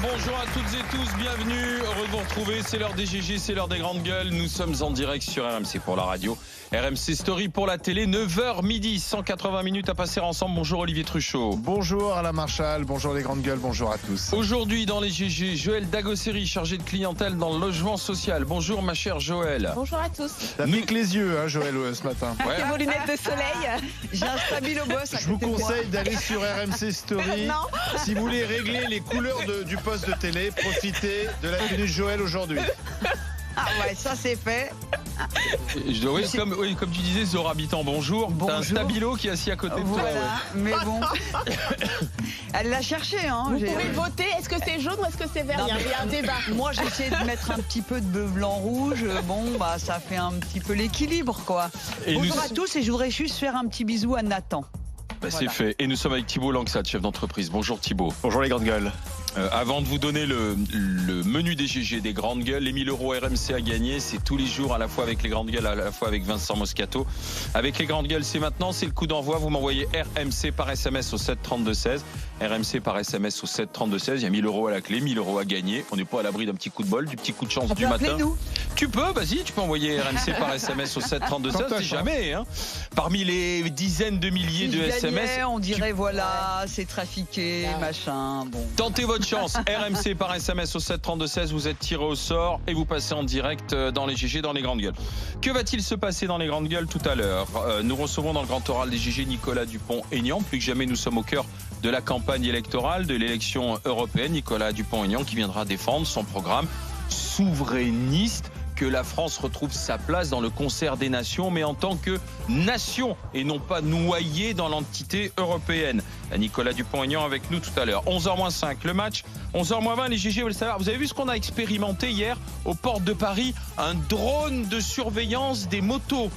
bonjour à toutes et tous, bienvenue, heureux de vous retrouver, c'est l'heure des GG, c'est l'heure des grandes gueules, nous sommes en direct sur RMC pour la radio, RMC Story pour la télé, 9h midi, 180 minutes à passer ensemble, bonjour Olivier Truchot. Bonjour Alain Marchal, bonjour les grandes gueules, bonjour à tous. Aujourd'hui dans les GG, Joël Dagosseri, chargé de clientèle dans le logement social, bonjour ma chère Joël. Bonjour à tous. T'as piqué les yeux Joël ce matin. Ouais. Vos lunettes de soleil, j'ai un stabilo boss. Je vous conseille d'aller sur RMC Story. Si vous voulez régler les couleurs du poste de télé, profitez de la tenue de Joël aujourd'hui. Ah ouais, ça c'est fait. Comme tu disais, Zora Habitant, bonjour. T'as un stabilo qui est assis à côté de toi. Voilà, mais bon. Elle l'a cherché. Hein. Vous pouvez voter, est-ce que c'est jaune ou est-ce que c'est vert? Il y a un débat. Moi j'ai essayé de mettre un petit peu de bleu, blanc, rouge. Bon, bah ça fait un petit peu l'équilibre, quoi. Bonjour à tous et je voudrais juste faire un petit bisou à Nathan. Voilà. C'est fait. Et nous sommes avec Thibault Langsat, chef d'entreprise. Bonjour Thibault. Bonjour les grandes gueules. Avant de vous donner le menu des GG, des grandes gueules, les 1000 € RMC à gagner, c'est tous les jours, à la fois avec les grandes gueules, à la fois avec Vincent Moscato. Avec les grandes gueules, c'est maintenant, c'est le coup d'envoi. Vous m'envoyez RMC par SMS au 732-16. RMC par SMS au 732-16. Il y a 1000 € à la clé, 1000 € à gagner. On n'est pas à l'abri d'un petit coup de bol, du petit coup de chance du matin. Tu peux, vas-y, tu peux envoyer RMC par SMS au 732-16, c'est jamais. Hein. Parmi les dizaines de milliers de SMS. On dirait, voilà, c'est trafiqué, machin. Bon. Tentez votre chance. RMC par SMS au 732-16. Vous êtes tiré au sort et vous passez en direct dans les GG, dans les grandes gueules. Que va-t-il se passer dans les grandes gueules tout à l'heure? Nous recevons dans le grand oral des GG Nicolas Dupont-Aignan. Plus que jamais, nous sommes au cœur de la campagne électorale, de l'élection européenne. Nicolas Dupont-Aignan qui viendra défendre son programme souverainiste, que la France retrouve sa place dans le concert des nations, mais en tant que nation et non pas noyée dans l'entité européenne. Nicolas Dupont-Aignan avec nous tout à l'heure. 11h-5, le match. 11h-20, les GG veulent savoir. Vous avez vu ce qu'on a expérimenté hier aux portes de Paris? Un drone de surveillance des motos.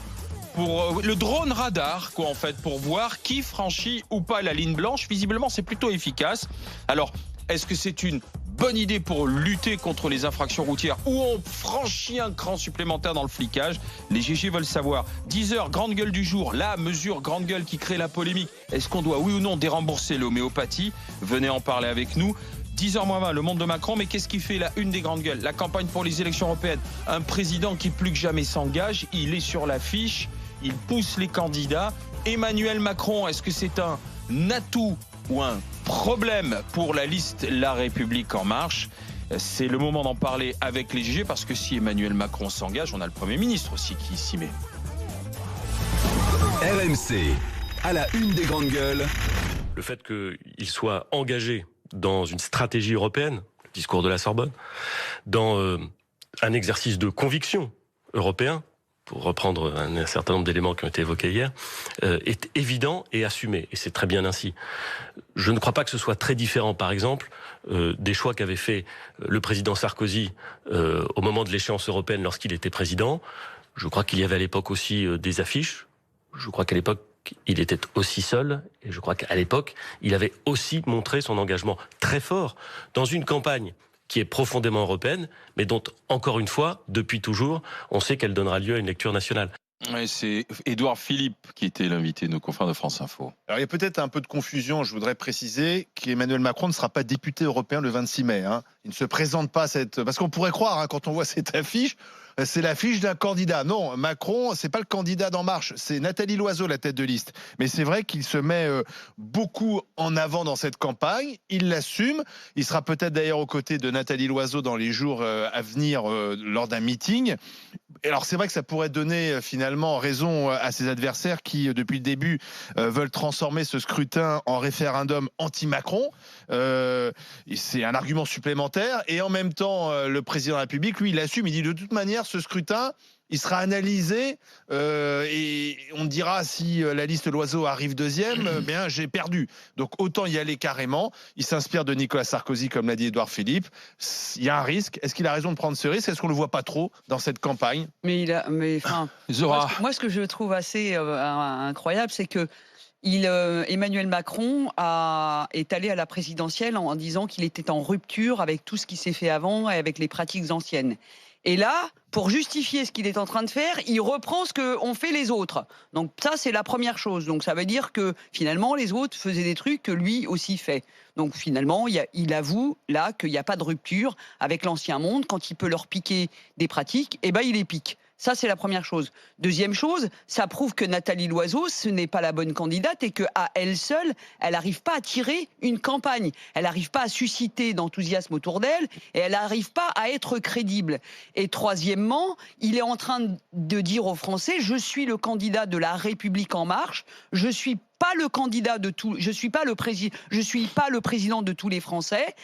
Pour le drone radar, quoi, en fait, pour voir qui franchit ou pas la ligne blanche. Visiblement, c'est plutôt efficace. Alors, est-ce que c'est une bonne idée pour lutter contre les infractions routières ou on franchit un cran supplémentaire dans le flicage? Les GG veulent savoir. 10h, grande gueule du jour. La mesure grande gueule qui crée la polémique. Est-ce qu'on doit, oui ou non, dérembourser l'homéopathie? Venez en parler avec nous. 10h-20, le monde de Macron, mais qu'est-ce qui fait la une des grandes gueules? La campagne pour les élections européennes. Un président qui plus que jamais s'engage, il est sur l'affiche, il pousse les candidats. Emmanuel Macron, est-ce que c'est un atout ou un problème pour la liste La République En Marche? C'est le moment d'en parler avec les GG, parce que si Emmanuel Macron s'engage, on a le Premier ministre aussi qui s'y met. RMC, à la une des grandes gueules. Le fait qu'il soit engagé dans une stratégie européenne, le discours de la Sorbonne, dans un exercice de conviction européen, pour reprendre un certain nombre d'éléments qui ont été évoqués hier, est évident et assumé. Et c'est très bien ainsi. Je ne crois pas que ce soit très différent, par exemple, des choix qu'avait fait le président Sarkozy au moment de l'échéance européenne lorsqu'il était président. Je crois qu'il y avait à l'époque aussi des affiches. Je crois qu'à l'époque, il était aussi seul. Et je crois qu'à l'époque, il avait aussi montré son engagement très fort dans une campagne qui est profondément européenne, mais dont, encore une fois, depuis toujours, on sait qu'elle donnera lieu à une lecture nationale. Ouais, c'est Édouard Philippe qui était l'invité de nos confrères de France Info. Alors il y a peut-être un peu de confusion, je voudrais préciser qu'Emmanuel Macron ne sera pas député européen le 26 mai. Hein. Il ne se présente pas parce qu'on pourrait croire, quand on voit cette affiche, c'est l'affiche d'un candidat. Non, Macron, c'est pas le candidat d'En Marche, c'est Nathalie Loiseau, la tête de liste. Mais c'est vrai qu'il se met beaucoup en avant dans cette campagne, il l'assume, il sera peut-être d'ailleurs aux côtés de Nathalie Loiseau dans les jours à venir lors d'un meeting. Alors c'est vrai que ça pourrait donner finalement raison à ses adversaires qui, depuis le début, veulent transformer ce scrutin en référendum anti-Macron. C'est un argument supplémentaire. Et en même temps, le président de la République, lui, il assume, il dit de toute manière, ce scrutin, il sera analysé et on dira si la liste Loiseau arrive deuxième, bien j'ai perdu. Donc autant y aller carrément. Il s'inspire de Nicolas Sarkozy, comme l'a dit Édouard Philippe. Il y a un risque. Est-ce qu'il a raison de prendre ce risque? Est-ce qu'on le voit pas trop dans cette campagne? Zora. Moi, ce que je trouve assez incroyable, c'est que Emmanuel Macron est allé à la présidentielle en disant qu'il était en rupture avec tout ce qui s'est fait avant et avec les pratiques anciennes. Et là, pour justifier ce qu'il est en train de faire, il reprend ce qu'ont fait les autres. Donc ça, c'est la première chose. Donc ça veut dire que finalement, les autres faisaient des trucs que lui aussi fait. Donc finalement, il avoue là qu'il n'y a pas de rupture avec l'ancien monde. Quand il peut leur piquer des pratiques, eh ben il les pique. Ça, c'est la première chose. Deuxième chose, ça prouve que Nathalie Loiseau, ce n'est pas la bonne candidate et qu'à elle seule, elle n'arrive pas à tirer une campagne. Elle n'arrive pas à susciter d'enthousiasme autour d'elle et elle n'arrive pas à être crédible. Et troisièmement, il est en train de dire aux Français, je suis le candidat de la République en marche, je suis pas le candidat de tout, je suis pas le président de tous les Français.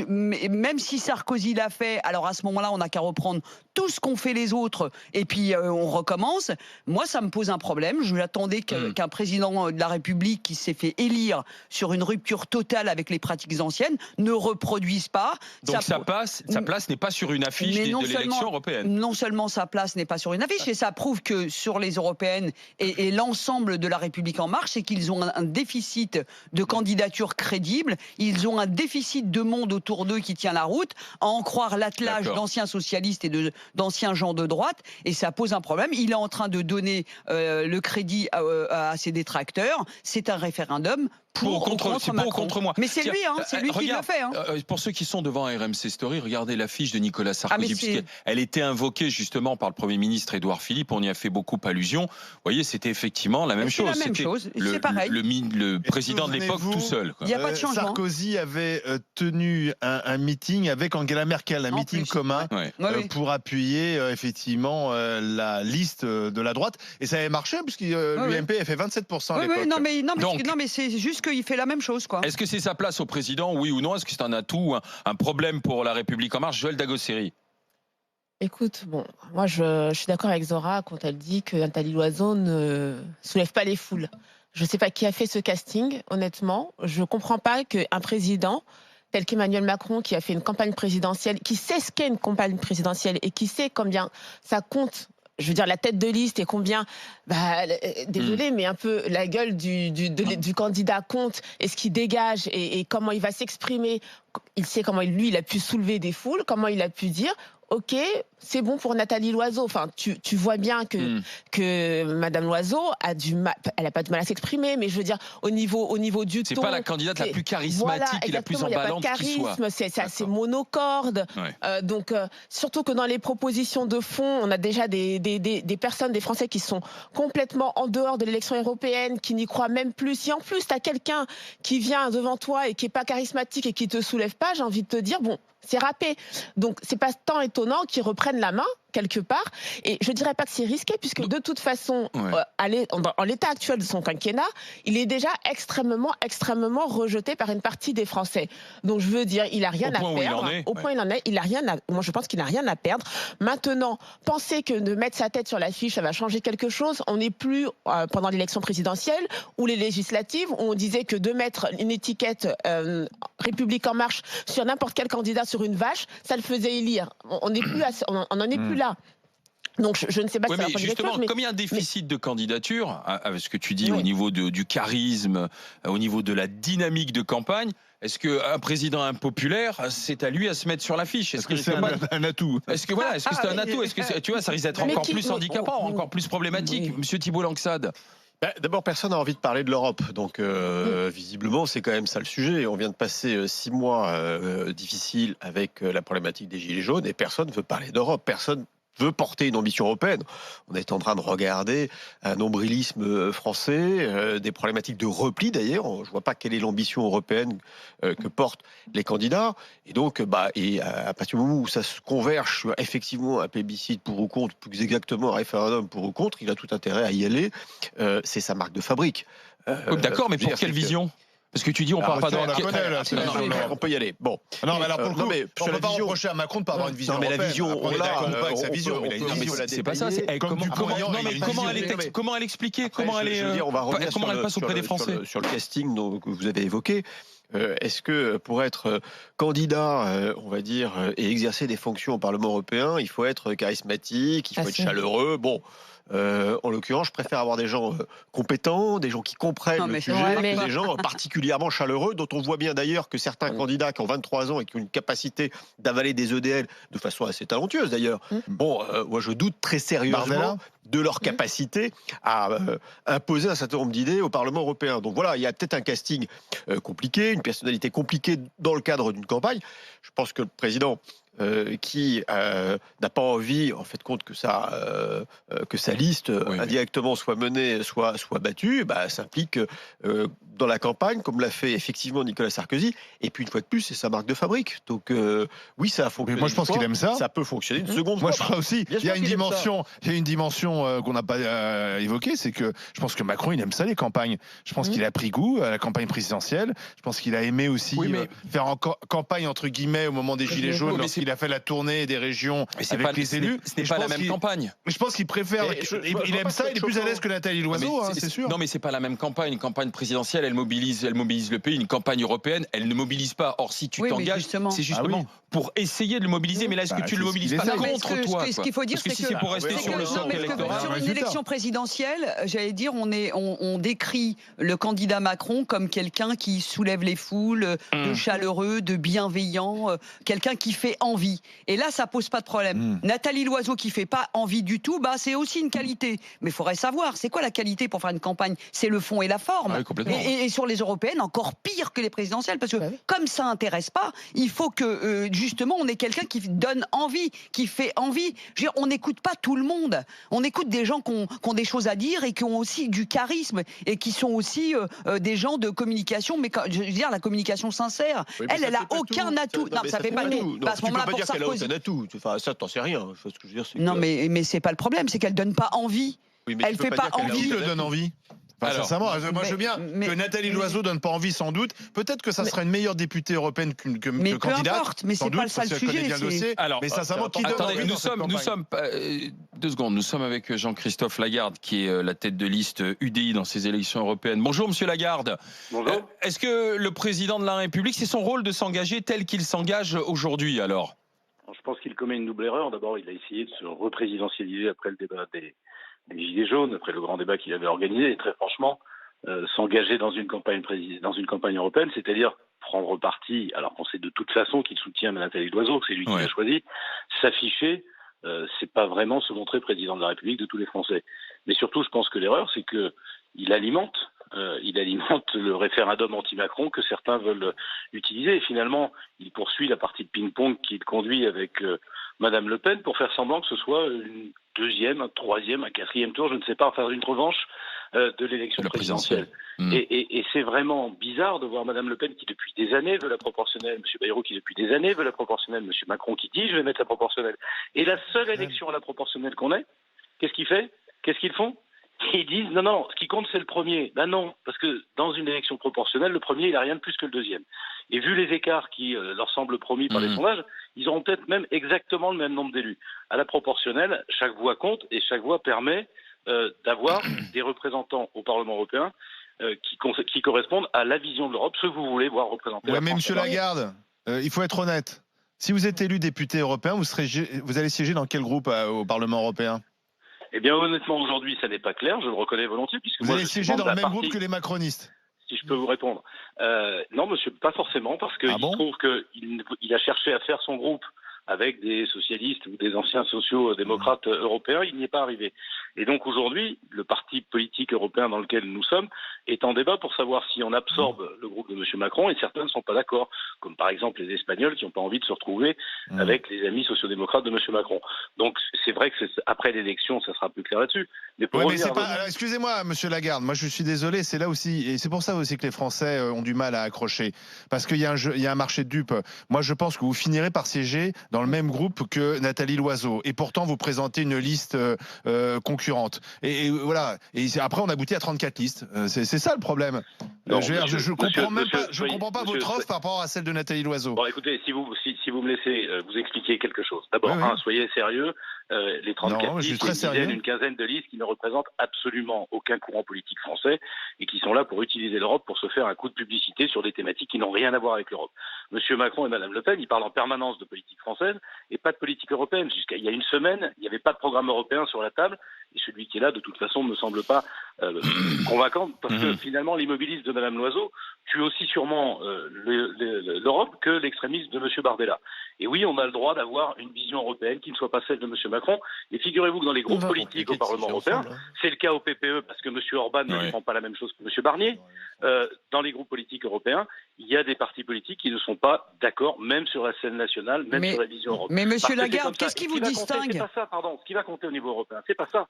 Même si Sarkozy l'a fait, alors à ce moment-là, on n'a qu'à reprendre tout ce qu'ont fait les autres et puis on recommence. Moi, ça me pose un problème. Je l'attendais qu'un président de la République qui s'est fait élire sur une rupture totale avec les pratiques anciennes ne reproduise pas. Donc sa place n'est pas sur une affiche de l'élection européenne. Non seulement sa place n'est pas sur une affiche, et ça prouve que sur les européennes et l'ensemble de la République en marche, c'est qu'ils ont un déficit de candidatures crédibles, ils ont un déficit de monde autour d'eux qui tient la route, à en croire l'attelage d'anciens socialistes et d'anciens gens de droite, et ça pose un problème. Il est en train de donner le crédit à ses détracteurs. C'est un référendum pour ou contre moi. Mais c'est lui, c'est lui qui l'a fait. Pour ceux qui sont devant RMC Story, regardez l'affiche de Nicolas Sarkozy, puisqu'elle était invoquée justement par le Premier ministre Édouard Philippe. On y a fait beaucoup allusion. Vous voyez, c'était effectivement la même chose. C'est la même chose. C'est pareil. Le président de l'époque tout seul. Il n'y a pas de changement. Sarkozy avait tenu un meeting avec Angela Merkel, un meeting commun pour appuyer effectivement la liste de la droite. Et ça avait marché puisque l'UMP a fait 27% à l'époque. Non mais c'est juste qu'il fait la même chose, quoi. Est-ce que c'est sa place au président, oui ou non? Est-ce que c'est un atout, un problème pour la République en marche? Joël Dagosseri. Écoute, bon, moi je suis d'accord avec Zora quand elle dit que Nathalie Loiseau ne soulève pas les foules. Je ne sais pas qui a fait ce casting, honnêtement. Je ne comprends pas qu'un président tel qu'Emmanuel Macron, qui a fait une campagne présidentielle, qui sait ce qu'est une campagne présidentielle et qui sait combien ça compte, je veux dire, la tête de liste et combien, désolé, mais un peu la gueule du candidat compte et ce qu'il dégage et comment il va s'exprimer. Il sait comment il a pu soulever des foules, comment il a pu dire ok, c'est bon pour Nathalie Loiseau. Enfin, tu vois bien que Madame Loiseau a du mal, elle n'a pas de mal à s'exprimer, mais je veux dire, au niveau du ton. C'est pas la candidate la plus charismatique et la plus emballante qui soit. C'est assez monocorde. Ouais. Donc, surtout que dans les propositions de fond, on a déjà des personnes, des Français qui sont complètement en dehors de l'élection européenne, qui n'y croient même plus. Si en plus, tu as quelqu'un qui vient devant toi et qui n'est pas charismatique et qui ne te soulève pas, j'ai envie de te dire, bon, c'est râpé. Donc, c'est pas tant étonnant qu'ils reprennent la main, quelque part. Et je dirais pas que c'est risqué, puisque de toute façon, en l'état actuel de son quinquennat, il est déjà extrêmement rejeté par une partie des Français. Donc, je veux dire, il a rien à perdre. Au point où il en est, moi, je pense qu'il n'a rien à perdre. Maintenant, penser que de mettre sa tête sur l'affiche, ça va changer quelque chose. On n'est plus pendant l'élection présidentielle ou les législatives, où on disait que de mettre une étiquette République en marche sur n'importe quel candidat sur une vache, ça le faisait élire. On n'en est plus là. Donc je ne sais pas si ça va changer quelque chose, comme il y a un déficit de candidature, avec ce que tu dis au niveau du charisme, au niveau de la dynamique de campagne, est-ce qu'un président impopulaire, c'est à lui à se mettre sur l'affiche? Est-ce que c'est un atout? Est-ce que c'est un atout? Est-ce que tu vois, ça risque d'être encore plus handicapant, encore plus problématique? Monsieur Thibault Langsade. D'abord, personne n'a envie de parler de l'Europe. Donc, visiblement, c'est quand même ça le sujet. On vient de passer 6 mois difficiles avec la problématique des Gilets jaunes et personne ne veut parler d'Europe. Personne veut porter une ambition européenne. On est en train de regarder un nombrilisme français, des problématiques de repli d'ailleurs. Je ne vois pas quelle est l'ambition européenne que portent les candidats. Et donc, à partir du moment où ça se converge sur effectivement un plébiscite pour ou contre, plus exactement un référendum pour ou contre, il a tout intérêt à y aller. C'est sa marque de fabrique. D'accord, mais pour quelle vision ? Parce que tu dis, on parle pas de on peut y aller. Bon. Non, mais alors pour le coup, on ne peut pas reprocher à Macron de pas avoir une vision. Non, mais la vision, on l'a avec sa vision. C'est pas ça. Comment elle expliquait? Comment elle passe auprès des Français? Sur le casting que vous avez évoqué. Est-ce que pour être candidat, on va dire, et exercer des fonctions au Parlement européen, il faut être charismatique, il faut être chaleureux? Bon, En l'occurrence, je préfère avoir des gens compétents, des gens qui comprennent le sujet, des gens particulièrement chaleureux, dont on voit bien d'ailleurs que certains candidats qui ont 23 ans et qui ont une capacité d'avaler des EDL de façon assez talentueuse d'ailleurs. Bon, moi je doute très sérieusement de leur capacité à imposer un certain nombre d'idées au Parlement européen. Donc voilà, il y a peut-être un casting compliqué, une personnalité compliquée dans le cadre d'une campagne. Je pense que le président qui n'a pas envie, en fait, compte que sa liste indirectement soit menée, soit battue, ça implique dans la campagne, comme l'a fait effectivement Nicolas Sarkozy. Et puis une fois de plus, c'est sa marque de fabrique. Donc oui, ça a fonctionné. Mais moi, je pense qu'il aime ça. Ça peut fonctionner une seconde fois. Moi, je crois aussi. Il y a une dimension qu'on n'a pas évoquée, c'est que je pense que Macron, il aime ça les campagnes. Je pense qu'il a pris goût à la campagne présidentielle. Je pense qu'il a aimé aussi faire campagne entre guillemets au moment des Gilets jaunes. Il a fait la tournée des régions avec les élus. Ce n'est pas la même campagne. Mais je pense qu'il préfère. Il aime ça, il est plus à l'aise que Nathalie Loiseau, c'est sûr. Non, mais c'est pas la même campagne. Une campagne présidentielle, elle mobilise le pays. Une campagne européenne, elle ne mobilise pas. Or, si tu t'engages, c'est justement pour essayer de le mobiliser. Mais là, est-ce que tu le mobilises pas contre toi? Ce qu'il faut dire, c'est que si c'est pour rester sur le socle électoral. Sur une élection présidentielle, j'allais dire, on décrit le candidat Macron comme quelqu'un qui soulève les foules, de chaleureux, de bienveillant, quelqu'un qui fait envie. Et là, ça pose pas de problème. Nathalie Loiseau qui fait pas envie du tout, c'est aussi une qualité. Mais il faudrait savoir, c'est quoi la qualité pour faire une campagne? C'est le fond et la forme. Et sur les européennes, encore pire que les présidentielles, parce que comme ça intéresse pas, il faut que justement on ait quelqu'un qui donne envie, qui fait envie. Je veux dire, on n'écoute pas tout le monde. On écoute des gens qui ont des choses à dire et qui ont aussi du charisme et qui sont aussi des gens de communication. Mais je veux dire, la communication sincère, elle a aucun atout. Non, ça fait pas tout. À ce moment-là, pour Sarkozy. Enfin, ça, t'en sais rien. Ce que je veux dire, non, mais c'est pas le problème, c'est qu'elle donne pas envie. Elle fait pas envie. Qui le donne envie? Sincèrement, moi je veux bien que Nathalie Loiseau donne pas envie, sans doute. Peut-être que ça sera une meilleure députée européenne que mais candidate. Peu importe, mais c'est pas ça le sujet. Alors, mais sincèrement, qui donne envie? Nous sommes 2 secondes. Nous sommes avec Jean-Christophe Lagarde, qui est la tête de liste UDI dans ces élections européennes. Bonjour, Monsieur Lagarde. Bonjour. Est-ce que le président de la République, c'est son rôle de s'engager tel qu'il s'engage aujourd'hui, alors? Je pense qu'il commet une double erreur. D'abord, il a essayé de se représidentialiser après le débat des Gilets jaunes, après le grand débat qu'il avait organisé. Et très franchement, s'engager dans une campagne européenne, c'est-à-dire prendre parti, alors qu'on sait de toute façon qu'il soutient Nathalie Loiseau, que c'est lui qui l'a choisi, s'afficher, c'est pas vraiment se montrer président de la République de tous les Français. Mais surtout, je pense que l'erreur, c'est que il alimente le référendum anti-Macron que certains veulent utiliser. Et finalement, il poursuit la partie de ping-pong qu'il conduit avec Madame Le Pen pour faire semblant que ce soit une deuxième, un troisième, un quatrième tour, je ne sais pas, faire une revanche de l'élection présidentielle. Et c'est vraiment bizarre de voir Madame Le Pen qui depuis des années veut la proportionnelle, M. Bayrou qui depuis des années veut la proportionnelle, M. Macron qui dit je vais mettre la proportionnelle. Et la seule élection à la proportionnelle qu'on ait, qu'est-ce qu'il fait? Qu'est-ce qu'ils font? Ils disent non, ce qui compte c'est le premier. Ben non, parce que dans une élection proportionnelle, le premier il n'a rien de plus que le deuxième. Et vu les écarts qui leur semblent promis par les sondages, ils auront peut-être même exactement le même nombre d'élus. À la proportionnelle, chaque voix compte et chaque voix permet d'avoir des représentants au Parlement européen qui correspondent à la vision de l'Europe, ce que vous voulez voir représenter. Ouais, mais Monsieur Lagarde, il faut être honnête. Si vous êtes élu député européen, vous allez siéger dans quel groupe au Parlement européen? Eh bien, honnêtement, aujourd'hui, ça n'est pas clair, je le reconnais volontiers. Puisque vous allez siéger dans le même groupe que les macronistes? Si je peux vous répondre. Non, monsieur, pas forcément, parce qu'il se trouve qu'il a cherché à faire son groupe avec des socialistes ou des anciens sociaux-démocrates européens, il n'y est pas arrivé. Et donc aujourd'hui, le parti politique européen dans lequel nous sommes est en débat pour savoir si on absorbe le groupe de M. Macron, et certains ne sont pas d'accord, comme par exemple les Espagnols qui n'ont pas envie de se retrouver avec les amis sociaux-démocrates de M. Macron. Donc c'est vrai que après l'élection, ça sera plus clair là-dessus. Mais excusez-moi, Monsieur Lagarde, moi je suis désolé, c'est là aussi, et c'est pour ça aussi que les Français ont du mal à accrocher, parce qu'il y a un marché de dupes. Moi je pense que vous finirez par siéger dans le même groupe que Nathalie Loiseau, et pourtant vous présentez une liste concurrente. Et voilà. Et après on aboutit à 34 listes. C'est ça le problème. Je comprends pas votre offre par rapport à celle de Nathalie Loiseau. Bon, écoutez, si vous me laissez vous expliquer quelque chose. D'abord, soyez sérieux. les 34 listes, une quinzaine de listes qui ne représentent absolument aucun courant politique français et qui sont là pour utiliser l'Europe pour se faire un coup de publicité sur des thématiques qui n'ont rien à voir avec l'Europe. Monsieur Macron et Madame Le Pen, ils parlent en permanence de politique française et pas de politique européenne. Jusqu'à il y a une semaine, il n'y avait pas de programme européen sur la table et celui qui est là, de toute façon, ne me semble pas convaincant parce que finalement, l'immobilisme de Madame Loiseau tue aussi sûrement l'Europe que l'extrémisme de Monsieur Bardella. Et oui, on a le droit d'avoir une vision européenne qui ne soit pas celle de Monsieur Macron. Et figurez-vous que dans les groupes politiques au Parlement européen, c'est le cas au PPE parce que Monsieur Orban ne défend pas la même chose que Monsieur Barnier. Dans les groupes politiques européens, il y a des partis politiques qui ne sont pas d'accord, même sur la scène nationale, même sur la vision européenne. Mais Monsieur Lagarde, qu'est-ce qui vous distingue ? C'est pas ça, pardon. Ce qui va compter au niveau européen, c'est pas ça.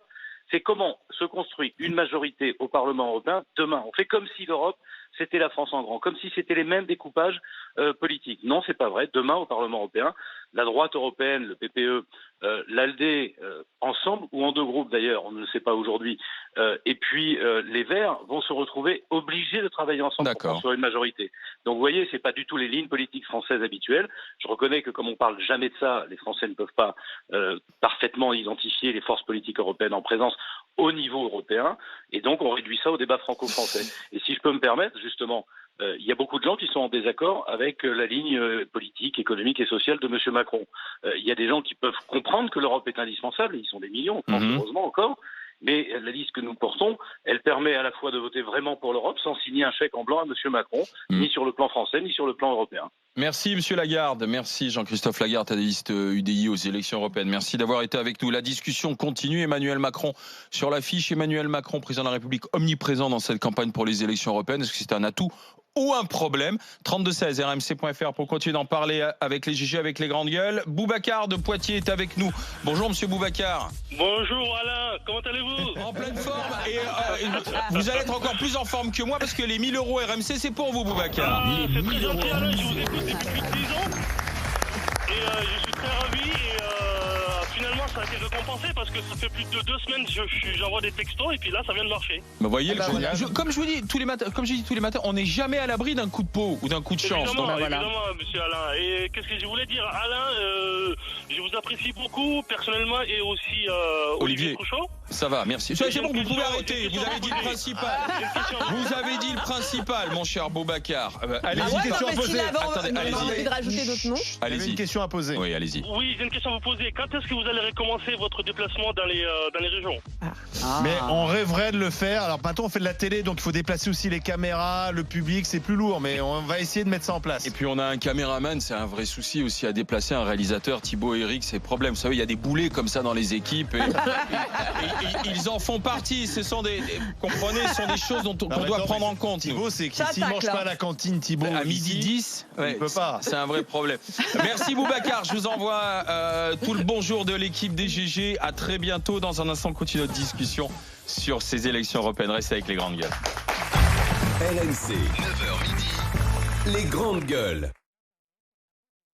C'est comment se construit une majorité au Parlement européen demain. On fait comme si l'Europe, c'était la France en grand, comme si c'était les mêmes découpages politiques. Non, c'est pas vrai. Demain, au Parlement européen, la droite européenne, le PPE, l'ALDE, ensemble, ou en deux groupes d'ailleurs, on ne le sait pas aujourd'hui, et puis les Verts vont se retrouver obligés de travailler ensemble pour construire une majorité. Donc vous voyez, c'est pas du tout les lignes politiques françaises habituelles. Je reconnais que comme on parle jamais de ça, les Français ne peuvent pas parfaitement identifier les forces politiques européennes en présence au niveau européen, et donc on réduit ça au débat franco-français. Et si je peux me permettre, justement, il y a beaucoup de gens qui sont en désaccord avec la ligne politique, économique et sociale de M. Macron. Il y a des gens qui peuvent comprendre que l'Europe est indispensable, et ils sont des millions, heureusement encore, mais la liste que nous portons, elle permet à la fois de voter vraiment pour l'Europe sans signer un chèque en blanc à M. Macron, ni sur le plan français, ni sur le plan européen. Merci Monsieur Lagarde, merci Jean-Christophe Lagarde, analyste UDI aux élections européennes. Merci d'avoir été avec nous. La discussion continue. Emmanuel Macron sur l'affiche. Emmanuel Macron, président de la République, omniprésent dans cette campagne pour les élections européennes. Est-ce que c'est un atout ou un problème? 3216 rmc.fr pour continuer d'en parler avec les GG, avec les grandes gueules. Boubacar de Poitiers est avec nous. Bonjour Monsieur Boubacar. Bonjour Alain, comment allez-vous? En pleine forme. Et vous allez être encore plus en forme que moi parce que les 1000 € RMC c'est pour vous Boubacar. C'est très gentil Alain, je vous écoute depuis plus de 10 ans et je suis très ravi et finalement ça a été récompensé parce que ça fait plus de 2 semaines que j'envoie des textos et puis là ça vient de marcher. Vous voyez, comme je vous dis tous les matins, comme je dis tous les matins, on n'est jamais à l'abri d'un coup de peau ou d'un coup de chance. Évidemment, évidemment, Monsieur Alain. Et qu'est-ce que je voulais dire, Alain, je vous apprécie beaucoup personnellement et aussi Olivier Truchot. Ça va, merci. C'est bon, vous pouvez arrêter. Vous avez dit le principal. Vous avez dit le principal, mon cher Boubacar. Allez-y, une question à poser. Attendez, allez-y. Envie de rajouter d'autres noms. Allez-y, une question à poser. Oui, allez-y. Oui, j'ai une question à vous poser. Quand est-ce que vous allez recommencer votre déplacement dans les régions? Mais on rêverait de le faire. Alors maintenant, on fait de la télé, donc il faut déplacer aussi les caméras, le public, c'est plus lourd, mais on va essayer de mettre ça en place. Et puis on a un caméraman, c'est un vrai souci aussi à déplacer, un réalisateur, Thibaut Eric, c'est problème. Vous savez, il y a des boulets comme ça dans les équipes et ils en font partie. Ce sont comprenez, ce sont des choses qu'on doit prendre en compte. Thibaut, c'est qu'il s'il mange pas à la cantine, Thibaut, à midi 10, il peut pas. C'est un vrai problème. Merci Boubacar, je vous envoie tout le bonjour de l'équipe des GG. À très bientôt. Dans un instant, on continue notre discussion sur ces élections européennes. Restez avec les grandes gueules. LMC, 9h midi, les grandes gueules.